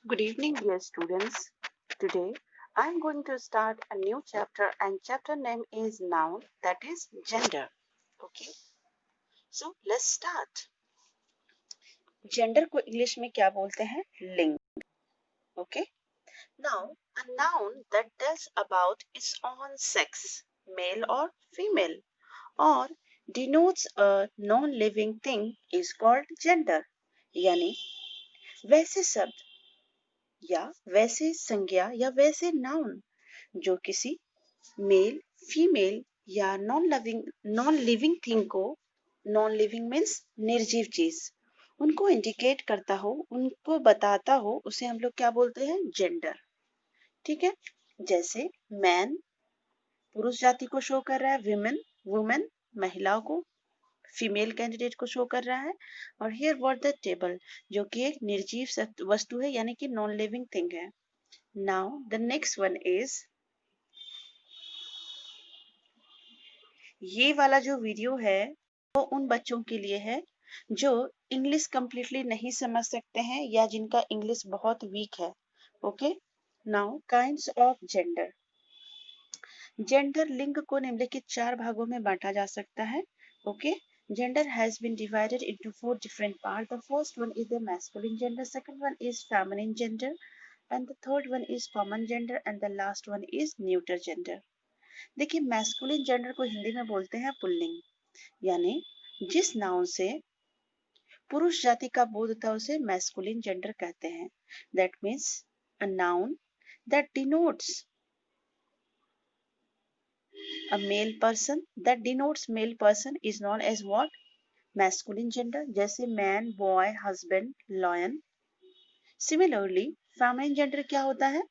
Good evening, dear students. Today I am going to start a new chapter, and chapter name is noun, that is gender. Okay, so let's start. Gender को English में क्या बोलते हैं? लिंग. Okay. Now, a noun that tells about its own sex, male or female, or denotes a non-living thing is called gender. यानी वैसे शब्द या वैसे संज्ञा या वैसे नाउन जो किसी मेल, फीमेल या नॉन लिविंग थिंग को, नॉन लिविंग मीन्स निर्जीव चीज, उनको इंडिकेट करता हो, उनको बताता हो, उसे हम लोग क्या बोलते हैं? जेंडर. ठीक है. जैसे मैन पुरुष जाति को शो कर रहा है, विमेन वुमेन महिलाओं को, फीमेल कैंडिडेट को शो कर रहा है, और हियर वर्ड द टेबल जो कि एक निर्जीव वस्तु है यानी कि नॉन लिविंग थिंग है. Now the next one is, ये वाला जो वीडियो है वो उन बच्चों के लिए है जो इंग्लिश कंप्लीटली नहीं समझ सकते हैं या जिनका इंग्लिश बहुत वीक है. Okay. Now kinds of gender. Gender लिंग को निम्नलिखित 4 भागों में बांटा जा सकता है. Okay. Gender has been divided into 4 different parts. The first one is the masculine gender, second one is feminine gender, and the third one is common gender, and the last one is neuter gender. देखिए, masculine gender को हिंदी में बोलते हैं pulling, यानी जिस noun से पुरुष जाति का बोध होता है उसे मैस्कुलिन जेंडर कहते हैं. That means a noun that denotes a male person, that denotes male person is known as what? Masculine gender. जैसे man, boy, husband, lion. Similarly, feminine gender क्या होता है?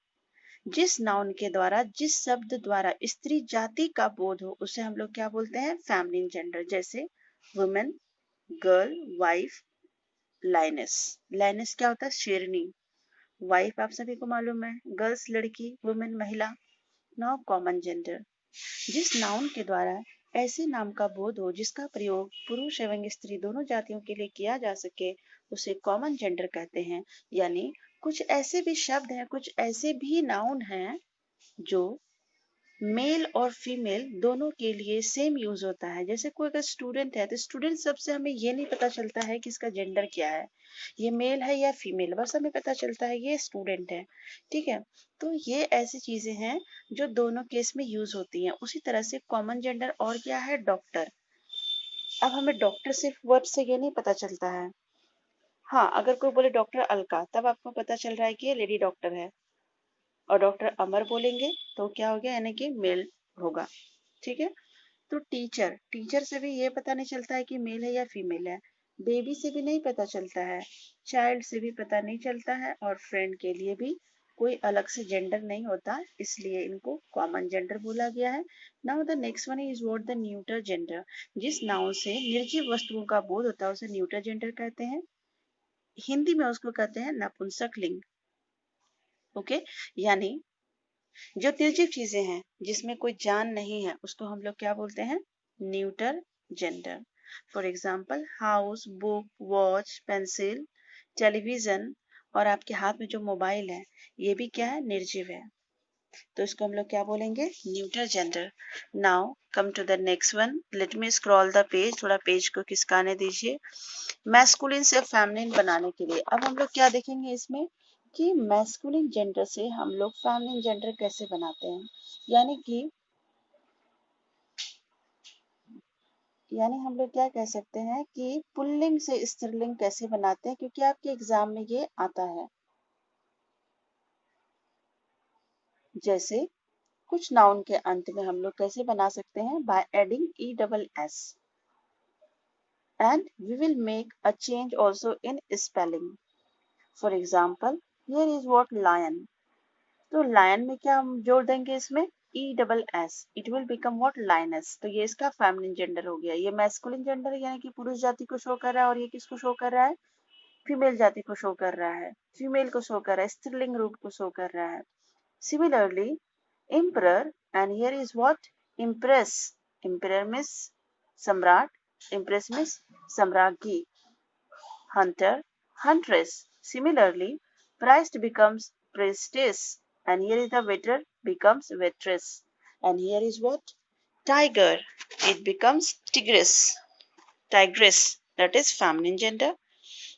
जिस नाउन के द्वारा, जिस शब्द द्वारा स्त्री जाति का बोध हो उसे हम लोग क्या बोलते हैं? Feminine gender. जैसे वुमेन, गर्ल, वाइफ, लाइनेस. लाइनेस क्या होता है? शेरनी. वाइफ आप सभी को मालूम है, गर्ल्स लड़की, वुमेन महिला. नाउ कॉमन जेंडर, जिस नाउन के द्वारा ऐसे नाम का बोध हो जिसका प्रयोग पुरुष एवं स्त्री दोनों जातियों के लिए किया जा सके उसे कॉमन जेंडर कहते हैं. यानी कुछ ऐसे भी शब्द हैं, कुछ ऐसे भी नाउन हैं जो मेल और फीमेल दोनों के लिए सेम यूज होता है. जैसे कोई अगर स्टूडेंट है तो स्टूडेंट सबसे हमें ये नहीं पता चलता है कि इसका जेंडर क्या है, ये मेल है या फीमेल, बस हमें पता चलता है ये स्टूडेंट है. ठीक है. तो ये ऐसी चीजें हैं जो दोनों केस में यूज होती हैं. उसी तरह से कॉमन जेंडर और क्या है? डॉक्टर. अब हमें डॉक्टर सिर्फ वर्ड से ये नहीं पता चलता है. हाँ, अगर कोई बोले डॉक्टर अलका तब आपको पता चल रहा है कि ये लेडी डॉक्टर है, और डॉक्टर अमर बोलेंगे तो क्या हो गया? यानी कि मेल होगा. ठीक है. तो टीचर, टीचर से भी ये पता नहीं चलता है कि मेल है या फीमेल है. बेबी से भी नहीं पता चलता है, चाइल्ड से भी पता नहीं चलता है, और फ्रेंड के लिए भी कोई अलग से जेंडर नहीं होता, इसलिए इनको कॉमन जेंडर बोला गया है. Now the next one is what? The neuter gender. जिस नाउन से निर्जीव वस्तुओं का बोध होता है उसे न्यूटर जेंडर कहते हैं. हिंदी में उसको कहते हैं नपुंसक लिंग. ओके. यानी जो निर्जीव चीजें हैं जिसमें कोई जान नहीं है उसको हम लोग क्या बोलते हैं? Neuter gender. For example house, book, watch, pencil, television, और आपके हाथ में जो मोबाइल है ये भी क्या है? निर्जीव है. तो इसको हम लोग क्या बोलेंगे? Neuter gender. Now come to the next one. Let me scroll the page, थोड़ा पेज को खिसकाने दीजिए. मैस्कुलिन से फेमिनिन बनाने के लिए अब हम लोग क्या देखेंगे इसमें कि मैस्कुलिन जेंडर से हम लोग फेमिनिन जेंडर कैसे बनाते हैं. यानी हम लोग क्या कह सकते हैं कि पुल्लिंग से स्त्रीलिंग कैसे बनाते हैं, क्योंकि आपके एग्जाम में ये आता है. जैसे कुछ नाउन के अंत में हम लोग कैसे बना सकते हैं? By adding ESS, and we will make a change also in spelling. For example, here is what? lion. तो lion में क्या हम जोड़ देंगे इसमें? ESS. It will become what? lioness. तो ये इसका फेमिनिन जेंडर हो गया. ये मैस्कुलिन जेंडर है यानी कि पुरुष जाति को शो कर रहा है, और ये किसको शो कर रहा है? फीमेल जाति को शो कर रहा है, फीमेल को शो कर रहा है, स्त्रीलिंग रूप को शो कर रहा है. Similarly, emperor, and here is what? Empress. Emperor means सम्राट, empress means Samragyee. Hunter, huntress. Similarly, Priced becomes priestess, and here is the waiter becomes waitress. And here is what? Tiger. It becomes tigress. Tigress. That is feminine gender.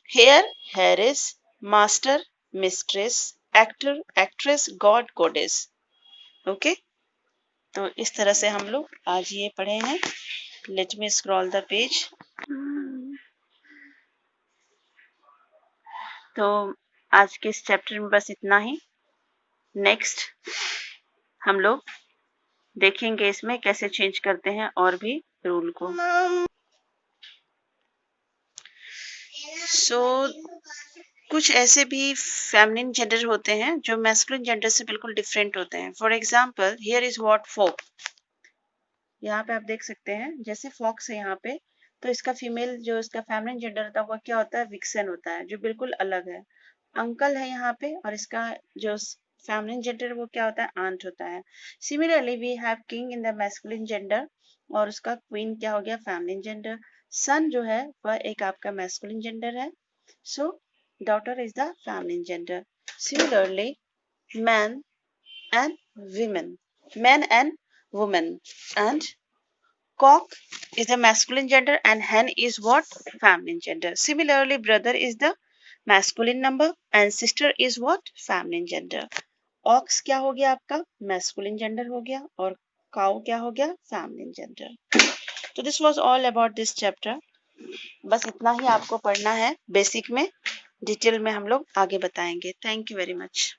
Here, here is master, mistress, actor, actress, god, goddess. Okay तो इस तरह से हम लोग आज ये पढ़े हैं. Late me scroll the page. तो आज के इस चैप्टर में बस इतना ही. नेक्स्ट हम लोग देखेंगे इसमें कैसे चेंज करते हैं और भी रूल को. सो कुछ ऐसे भी फेमिनिन जेंडर होते हैं जो मैस्कुलिन जेंडर से बिल्कुल डिफरेंट होते हैं. For example here is what folk. यहाँ पे आप देख सकते हैं जैसे फॉक्स है यहाँ पे, तो इसका फीमेल जो इसका फेमिनिन जेंडर होता है वो क्या होता है? विक्सन होता है, जो बिल्कुल अलग है. अंकल है यहाँ पे और इसका जो फेमिनिन जेंडर वो क्या होता है? आंट होता है. Similarly we have king in the masculine gender और उसका क्वीन क्या हो गया? Feminine gender. सन जो है वह एक आपका मैस्कुलिन जेंडर है. So daughter is the feminine gender. Similarly man and women, men and women, and cock is the masculine gender and hen is what? Feminine gender. Similarly brother is the masculine number and sister is what? Feminine gender. Ox क्या हो गया आपका? masculine gender हो गया और cow क्या हो गया? feminine gender. तो this was all about this chapter. बस इतना ही आपको पढ़ना है बेसिक में. डिटेल में हम लोग आगे बताएंगे. Thank you very much.